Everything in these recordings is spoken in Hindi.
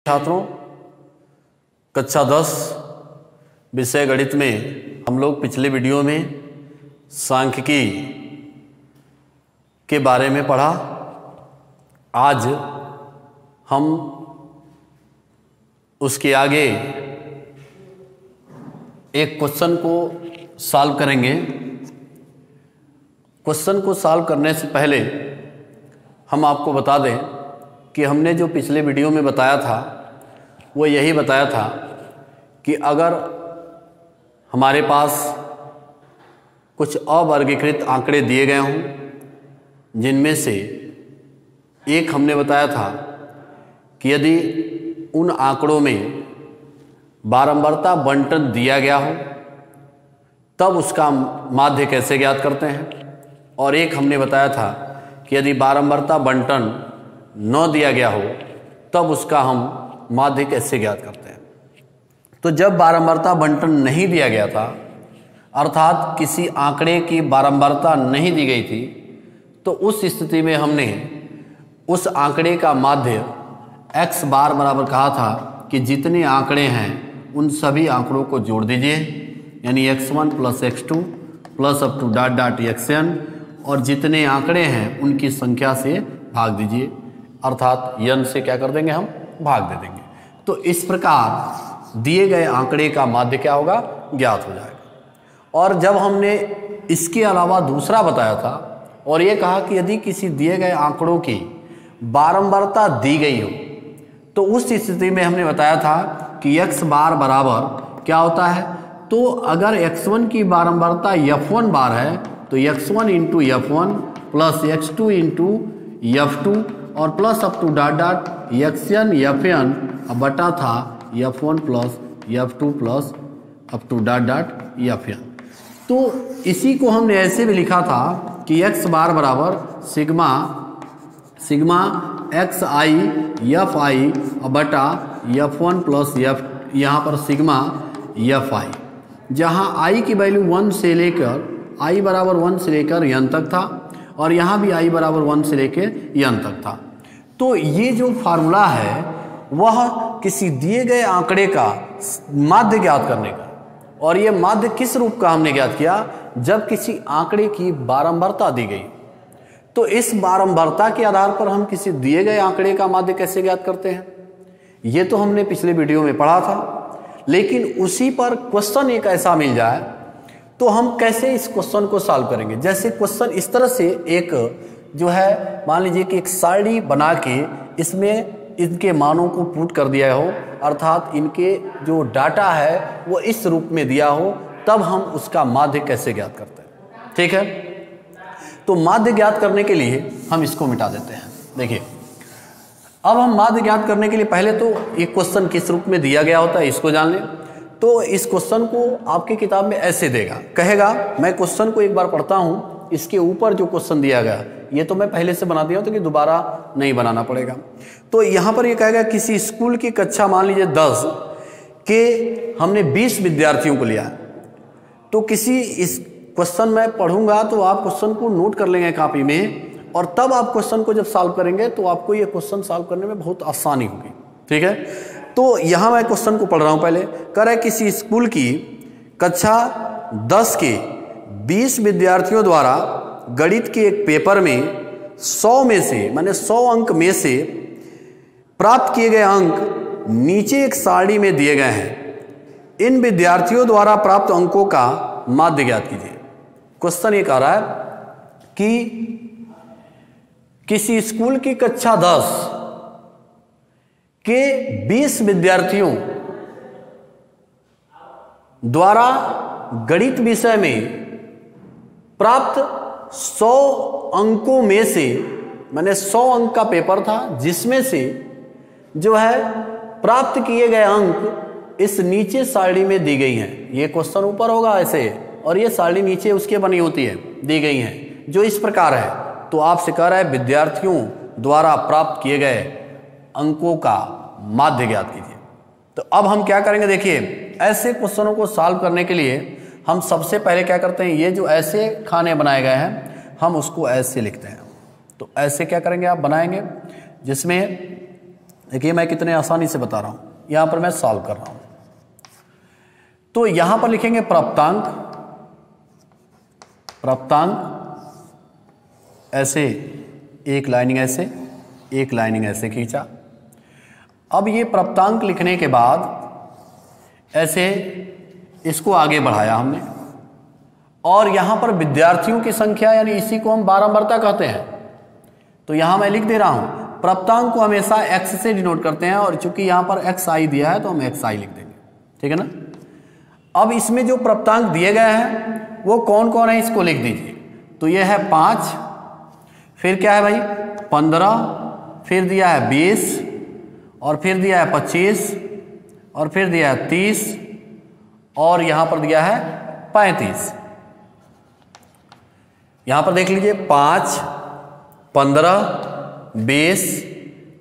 छात्रों, कक्षा 10 विषय गणित में हम लोग पिछले वीडियो में सांख्यिकी के बारे में पढ़ा। आज हम उसके आगे एक क्वेश्चन को सॉल्व करेंगे। क्वेश्चन को सॉल्व करने से पहले हम आपको बता दें कि हमने जो पिछले वीडियो में बताया था वो यही बताया था कि अगर हमारे पास कुछ अवर्गीकृत आंकड़े दिए गए हों, जिनमें से एक हमने बताया था कि यदि उन आंकड़ों में बारंबारता बंटन दिया गया हो तब उसका माध्य कैसे ज्ञात करते हैं, और एक हमने बताया था कि यदि बारंबारता बंटन न दिया गया हो तब उसका हम माध्य कैसे ज्ञात करते हैं। तो जब बारंबारता बंटन नहीं दिया गया था, अर्थात किसी आंकड़े की बारंबारता नहीं दी गई थी, तो उस स्थिति में हमने उस आंकड़े का माध्य x बार बराबर कहा था कि जितने आंकड़े हैं उन सभी आंकड़ों को जोड़ दीजिए, यानी x1 plus x2 plus up to dot dot xn, और जितने आंकड़े हैं उनकी संख्या से भाग दीजिए, अर्थात n से क्या कर देंगे, हम भाग दे देंगे। तो इस प्रकार दिए गए आंकड़े का माध्य क्या होगा, ज्ञात हो जाएगा। और जब हमने इसके अलावा दूसरा बताया था और ये कहा कि यदि किसी दिए गए आंकड़ों की बारंबारता दी गई हो तो उस स्थिति में हमने बताया था कि x बार बराबर क्या होता है, तो अगर x1 की बारंबारता f1 बार है तो x1 into f1 plus x2 into f2 और plus up to dot dot xn fn बटा था f1 plus f2 plus up to dot dot fn। तो इसी को हमने ऐसे भी लिखा था कि x बार बराबर sigma x I F I बटा f1 प्लस f, यहाँ पर सिग्मा एफ आई, जहाँ i की वैल्यू 1 से लेकर i बराबर 1 से लेकर n तक था और यहाँ भी i बराबर 1 से लेकर n तक था। तो ये जो फार्मूला है वह किसी दिए गए आंकड़े का माध्य ज्ञात करने का, और ये माध्य किस रूप का हमने ज्ञात किया, जब किसी आंकड़े की बारंबारता दी गई। तो इस बारंबारता के आधार पर हम किसी दिए गए आंकड़े का माध्य कैसे ज्ञात करते हैं, ये तो हमने पिछले वीडियो में पढ़ा था। लेकिन उसी पर क्वेश्चन एक ऐसा मिल जाए तो हम कैसे इस क्वेश्चन को सॉल्व करेंगे। जैसे क्वेश्चन इस तरह से एक जो है, मान लीजिए कि एक सारणी बना के इसमें इनके मानों को पुट कर दिया हो, अर्थात इनके जो डाटा है वो इस रूप में दिया हो, तब हम उसका माध्य कैसे ज्ञात करते हैं। ठीक है, तो माध्य ज्ञात करने के लिए हम इसको मिटा देते हैं। देखिए, अब हम माध्य ज्ञात करने के लिए पहले तो एक क्वेश्चन किस रूप में दिया गया होता है इसको जान लें। तो इस क्वेश्चन को आपकी किताब में ऐसे देगा, कहेगा, मैं क्वेश्चन को एक बार पढ़ता हूँ, इसके ऊपर जो क्वेश्चन दिया गया ये तो मैं पहले से बना दिया हूँ तो कि दोबारा नहीं बनाना पड़ेगा। तो यहाँ पर ये कहेगा किसी स्कूल की कक्षा मान लीजिए 10 के हमने 20 विद्यार्थियों को लिया। तो किसी इस क्वेश्चन मैं पढ़ूंगा तो आप क्वेश्चन को नोट कर लेंगे कॉपी में, और तब आप क्वेश्चन को जब सॉल्व करेंगे तो आपको ये क्वेश्चन सॉल्व करने में बहुत आसानी होगी। ठीक है, तो यहाँ मैं क्वेश्चन को पढ़ रहा हूँ। पहले कह रहा है किसी स्कूल की कक्षा 10 के 20 विद्यार्थियों द्वारा गणित के एक पेपर में 100 में से, माने 100 अंक में से प्राप्त किए गए अंक नीचे एक सारणी में दिए गए हैं। इन विद्यार्थियों द्वारा प्राप्त अंकों का माध्य ज्ञात कीजिए। क्वेश्चन ये कह रहा है कि किसी स्कूल की कक्षा 10 के 20 विद्यार्थियों द्वारा गणित विषय में प्राप्त 100 अंकों में से, मैंने 100 अंक का पेपर था जिसमें से जो है प्राप्त किए गए अंक इस नीचे सारणी में दी गई हैं। ये क्वेश्चन ऊपर होगा ऐसे, और ये सारणी नीचे उसके बनी होती है, दी गई हैं जो इस प्रकार है। तो आपसे कह रहा है विद्यार्थियों द्वारा प्राप्त किए गए अंकों का माध्य ज्ञात कीजिए। तो अब हम क्या करेंगे, देखिए, ऐसे क्वेश्चनों को सॉल्व करने के लिए हम सबसे पहले क्या करते हैं, ये जो ऐसे खाने बनाए गए हैं हम उसको ऐसे लिखते हैं। तो ऐसे क्या करेंगे, आप बनाएंगे जिसमें देखिए मैं कितने आसानी से बता रहा हूं, यहां पर मैं सॉल्व कर रहा हूं। तो यहां पर लिखेंगे प्राप्तांक, ऐसे एक लाइनिंग ऐसे, एक लाइनिंग ऐसे खींचा। अब ये प्राप्तांक लिखने के बाद ऐसे इसको आगे बढ़ाया हमने, और यहां पर विद्यार्थियों की संख्या यानी इसी को हम बारंबारता कहते हैं। तो यहां मैं लिख दे रहा हूं, प्राप्तांक को हमेशा x से डिनोट करते हैं, और चूंकि यहां पर xi दिया है तो हम xi लिख देंगे, ठीक है ना। अब इसमें जो प्राप्तांक दिए गए हैं वो कौन कौन है इसको लिख दीजिए। तो ये है 5, फिर क्या है भाई 15, फिर दिया है 20, और फिर दिया है 25, और फिर दिया है 30, और यहां पर दिया है 35। यहां पर देख लीजिए 5, 15, 20,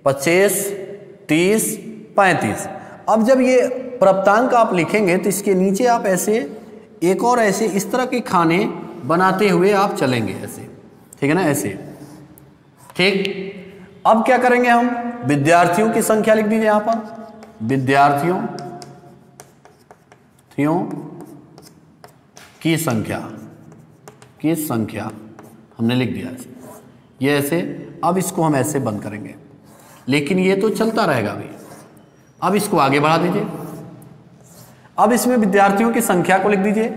25, 30, 35। अब जब ये प्राप्तांक आप लिखेंगे तो इसके नीचे आप ऐसे एक और ऐसे इस तरह के खाने बनाते हुए आप चलेंगे ऐसे, ठीक है ना, ऐसे, ठीक। अब क्या करेंगे हम, विद्यार्थियों की संख्या लिख दीजिए यहां पर, विद्यार्थियों की संख्या हमने लिख दिया ऐसे, ये ऐसे। अब इसको हम ऐसे बंद करेंगे, लेकिन ये तो चलता रहेगा अभी। अब इसको आगे बढ़ा दीजिए, अब इसमें विद्यार्थियों की संख्या को लिख दीजिए।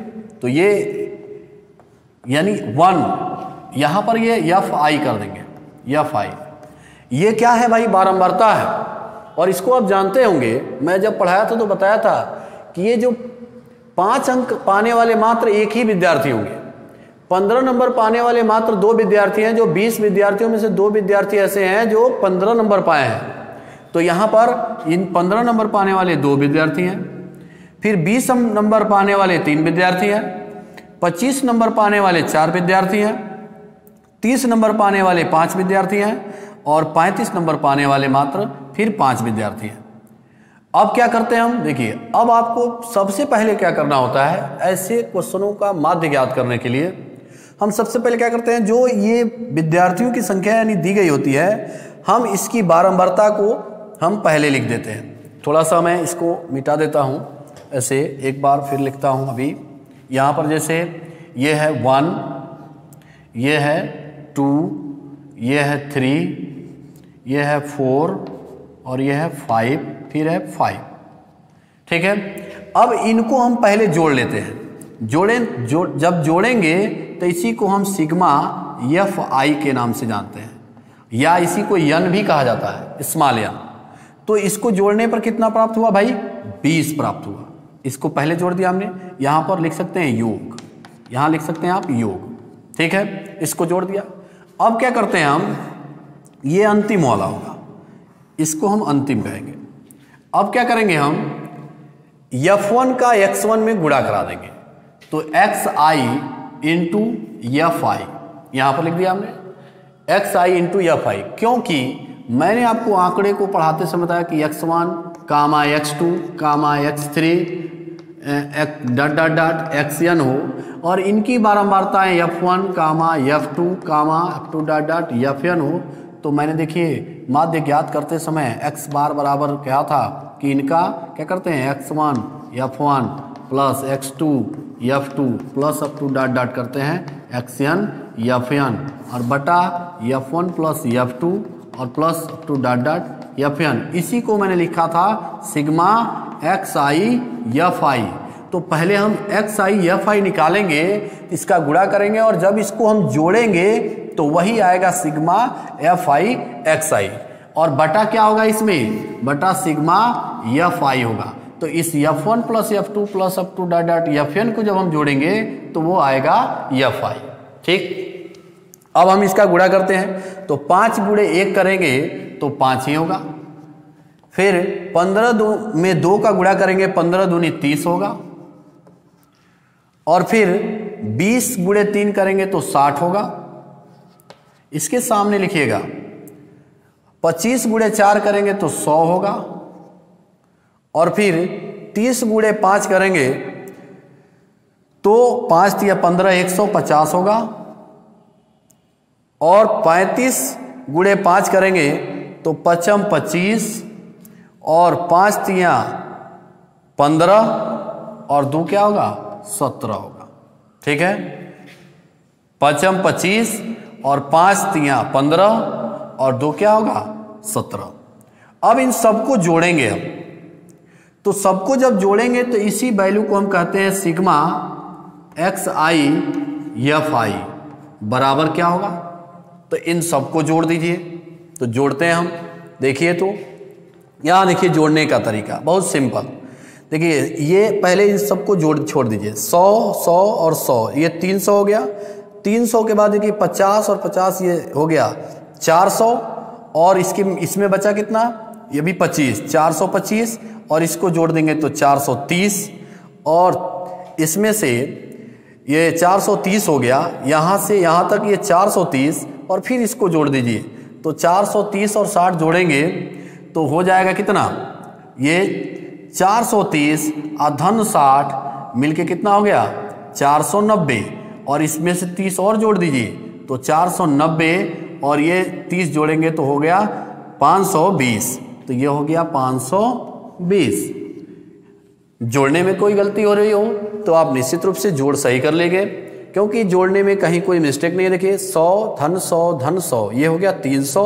तो ये यानी 1, यहां पर ये fi कर देंगे, fi। ये क्या है भाई, बारंबारता है। और इसको आप जानते होंगे, मैं जब पढ़ाया था तो बताया था कि ये जो 5 अंक पाने वाले मात्र एक ही विद्यार्थी होंगे, 15 नंबर पाने वाले मात्र 2 विद्यार्थी हैं। जो 20 विद्यार्थियों में से 2 विद्यार्थी ऐसे हैं जो 15 नंबर पाए हैं। तो यहां पर इन 15 नंबर पाने वाले 2 विद्यार्थी हैं, फिर 20 नंबर पाने वाले 3 विद्यार्थी हैं, 25 नंबर पाने वाले 4 विद्यार्थी हैं, 30 नंबर पाने वाले 5 विद्यार्थी हैं, और 35 नंबर पाने वाले मात्र फिर 5 विद्यार्थी हैं। अब क्या करते हैं हम, देखिए अब आपको सबसे पहले क्या करना होता है, ऐसे क्वेश्चनों का माध्य ज्ञात करने के लिए हम सबसे पहले क्या करते हैं, जो ये विद्यार्थियों की संख्या यानी दी गई होती है, हम इसकी बारंबारता को हम पहले लिख देते हैं। थोड़ा सा मैं इसको मिटा देता हूं, ऐसे एक बार फिर लिखता हूं। अभी यहां पर जैसे ये है 1, ये है 2, ये है 3, ये है 4, और ये है 5, फिर है 5, ठीक है। अब इनको हम पहले जोड़ लेते हैं। जब जोड़ेंगे तो इसी को हम सिग्मा fi के नाम से जानते हैं, या इसी को यन भी कहा जाता है, स्मॉल यन। तो इसको जोड़ने पर कितना प्राप्त हुआ भाई, 20 प्राप्त हुआ। इसको पहले जोड़ दिया हमने, यहां पर लिख सकते हैं योग, यहां लिख सकते हैं आप योग, ठीक है। इसको जोड़ दिया। अब क्या करते हैं हम, ये अंतिम वाला होगा, इसको हम अंतिम कहेंगे। अब क्या करेंगे हम, f1 का x1 में गुणा करा देंगे। तो xi इंटू fi, यहां पर लिख दिया हमने xi इंटू fi, क्योंकि मैंने आपको आंकड़े को पढ़ाते समय बताया कि x1 कामा x2 कामा x3 dot dot dot xn हो, और इनकी बारंबारताएं f1 कामा f2 कामा f2 डॉट डॉट fn हो। तो मैंने देखिए माध्य ज्ञात करते समय x बार बराबर क्या था कि इनका क्या करते हैं, x1 f1 plus x2 f2 plus f2 dot dot करते हैं xn fn, और बटा f1 प्लस f2 और plus f2 dot dot fn। इसी को मैंने लिखा था सिग्मा xi fi। तो पहले हम xi fi निकालेंगे, इसका गुणा करेंगे, और जब इसको हम जोड़ेंगे तो वही आएगा सिग्मा fi xi, और बटा क्या होगा इसमें, बटा सिग्मा fi होगा। तो इस f1 plus f2 plus f2 dot dot fn को जब हम जोड़ेंगे तो वो आएगा fi, ठीक। अब हम इसका गुणा करते हैं, तो 5 गुणे 1 करेंगे तो 5 ही होगा। फिर 15 में 2 का गुणा करेंगे, 15 दूनी 30 होगा। और फिर 20 गुणे 3 करेंगे तो 60 होगा। इसके सामने लिखिएगा 25 गुणे 4 करेंगे तो 100 होगा। और फिर 30 गुणे 5 करेंगे तो 5 या 15 150 होगा। और 35 गुणे 5 करेंगे तो 5 25 और 5 तियां 15 और 2 क्या होगा 17 होगा। ठीक है, 5 25 और 5 तियां 15 और 2 क्या होगा 17। अब इन सबको जोड़ेंगे हम, तो सबको जब जोड़ेंगे तो इसी वैल्यू को हम कहते हैं sigma x I F I बराबर क्या होगा। तो इन सबको जोड़ दीजिए, तो जोड़ते हैं हम। देखिए तो यहाँ देखिए जोड़ने का तरीका बहुत सिंपल। देखिए ये पहले इन सबको छोड़ दीजिए, 100 100 और 100 ये 300 हो गया। 300 के बाद देखिए 50 और 50 ये हो गया 400 और इसमें बचा कितना, ये भी 25, 425 और इसको जोड़ देंगे तो 430 और इसमें से ये 430 हो गया, यहाँ से यहाँ तक ये 430 और फिर इसको जोड़ दीजिए तो 430 और 60 जोड़ेंगे तो हो जाएगा कितना, ये 430 धन 60 मिलके कितना हो गया 490 और इसमें से 30 और जोड़ दीजिए तो 490 और ये 30 जोड़ेंगे तो हो गया 520। तो ये हो गया 520। जोड़ने में कोई गलती हो रही हो तो आप निश्चित रूप से जोड़ सही कर लेंगे, क्योंकि जोड़ने में कहीं कोई मिस्टेक नहीं। देखिए 100 धन 100 धन 100 ये हो गया 300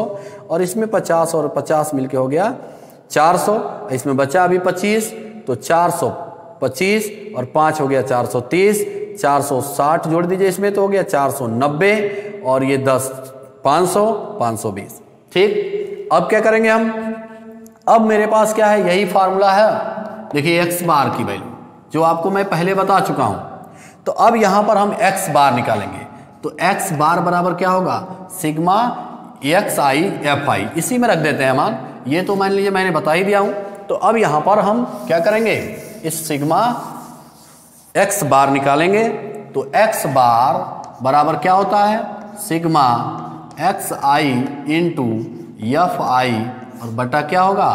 और इसमें 50 और 50 मिलके हो गया 400, इसमें बचा अभी 25 तो 425 और 5 हो गया 430, 460 जोड़ दीजिए इसमें तो हो गया 490 और ये 10 500 520। ठीक, अब क्या करेंगे हम, अब मेरे पास क्या है, यही फार्मूला है। देखिए एक्स बार की वैल्यू जो आपको मैं पहले बता चुका हूं, तो अब यहां पर हम एक्स बार निकालेंगे। तो एक्स बार बराबर क्या होगा, sigma x I F I, इसी में रख देते हैं मान, ये तो मान लीजिए मैंने बता ही दिया हूं। तो अब यहां पर हम क्या करेंगे, इस सिग्मा एक्स बार निकालेंगे। तो एक्स बार बराबर क्या होता है, sigma x I into F I और बटा क्या होगा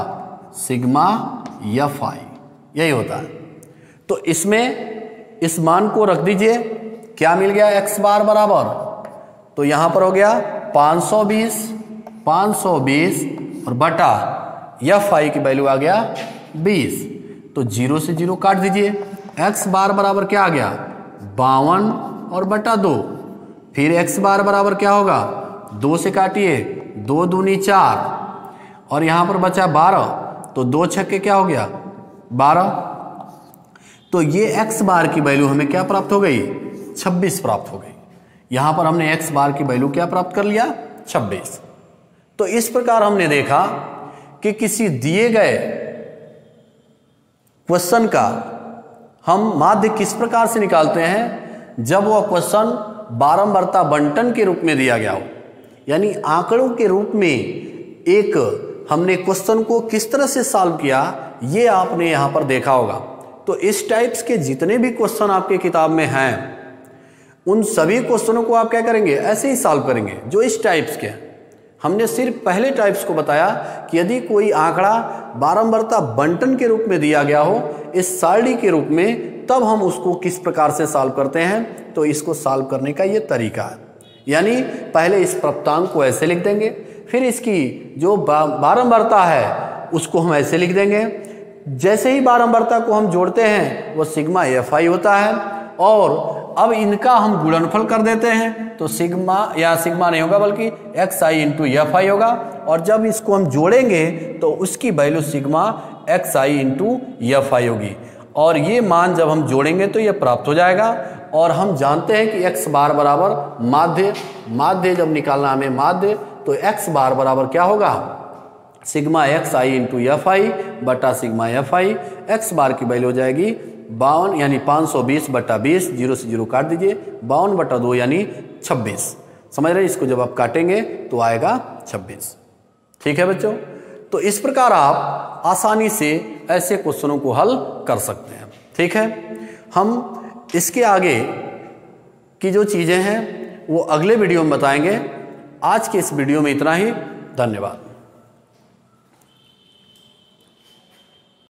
सिग्मा एफ आई, यही होता है। तो इसमें इस मान को रख दीजिए, क्या मिल गया एक्स बार बराबर, तो यहां पर हो गया 520 और बटा एफ आई की वैल्यू आ गया 20। तो 0 से 0 काट दीजिए, एक्स बार बराबर क्या आ गया 52 और बटा 2, फिर एक्स बार बराबर क्या होगा 2 से काटिए 2 दूनी 4 और यहां पर बचा 12 तो 2 छक्के क्या हो गया 12। तो ये एक्स बार की वैल्यू हमें क्या प्राप्त हो गई 26 प्राप्त हो गई। यहां पर हमने एक्स बार की वैल्यू क्या प्राप्त कर लिया 26। तो इस प्रकार हमने देखा कि किसी दिए गए क्वेश्चन का हम माध्य किस प्रकार से निकालते हैं, जब वह क्वेश्चन बारंबारता बंटन के रूप में दिया गया हो, यानी आंकड़ों के रूप में एक हमने क्वेश्चन को किस तरह से सॉल्व किया ये आपने यहां पर देखा होगा। तो इस टाइप्स के जितने भी क्वेश्चन आपके किताब में हैं उन सभी क्वेश्चनों को आप क्या करेंगे ऐसे ही सॉल्व करेंगे जो इस टाइप्स के हैं। हमने सिर्फ पहले टाइप्स को बताया कि यदि कोई आंकड़ा बारंबारता बंटन के रूप में दिया गया हो इस सारणी के रूप में, तब हम उसको किस प्रकार से सॉल्व करते हैं। तो इसको सॉल्व करने का ये तरीका है, यानी पहले इस प्राप्तांक को ऐसे लिख देंगे, फिर इसकी जो बारंबारता है उसको हम ऐसे लिख देंगे। जैसे ही बारंबारता को हम जोड़ते हैं वो सिग्मा एफ आई होता है, और अब इनका हम गुणनफल कर देते हैं तो सिग्मा या सिग्मा नहीं होगा बल्कि x I into F I होगा, और जब इसको हम जोड़ेंगे तो उसकी value sigma x I into F I होगी, और ये मान जब हम जोड़ेंगे तो ये प्राप्त हो जाएगा। और हम जानते हैं कि एक्स बार बराबर माध्य जब निकालना हमें माध्य, तो एक्स बार बराबर क्या होगा sigma x I into F I बटा सिग्मा एफ आई। एक्स बार की वैल्यू हो जाएगी 52 यानी 520 बटा 20, 0 से 0 काट दीजिए, 52 बटा 2 यानी 26। समझ रहे हैं, इसको जब आप काटेंगे तो आएगा 26। ठीक है बच्चों, तो इस प्रकार आप आसानी से ऐसे क्वेश्चनों को हल कर सकते हैं। ठीक है, हम इसके आगे की जो चीजें हैं वो अगले वीडियो में बताएंगे। आज के इस वीडियो में इतना ही, धन्यवाद।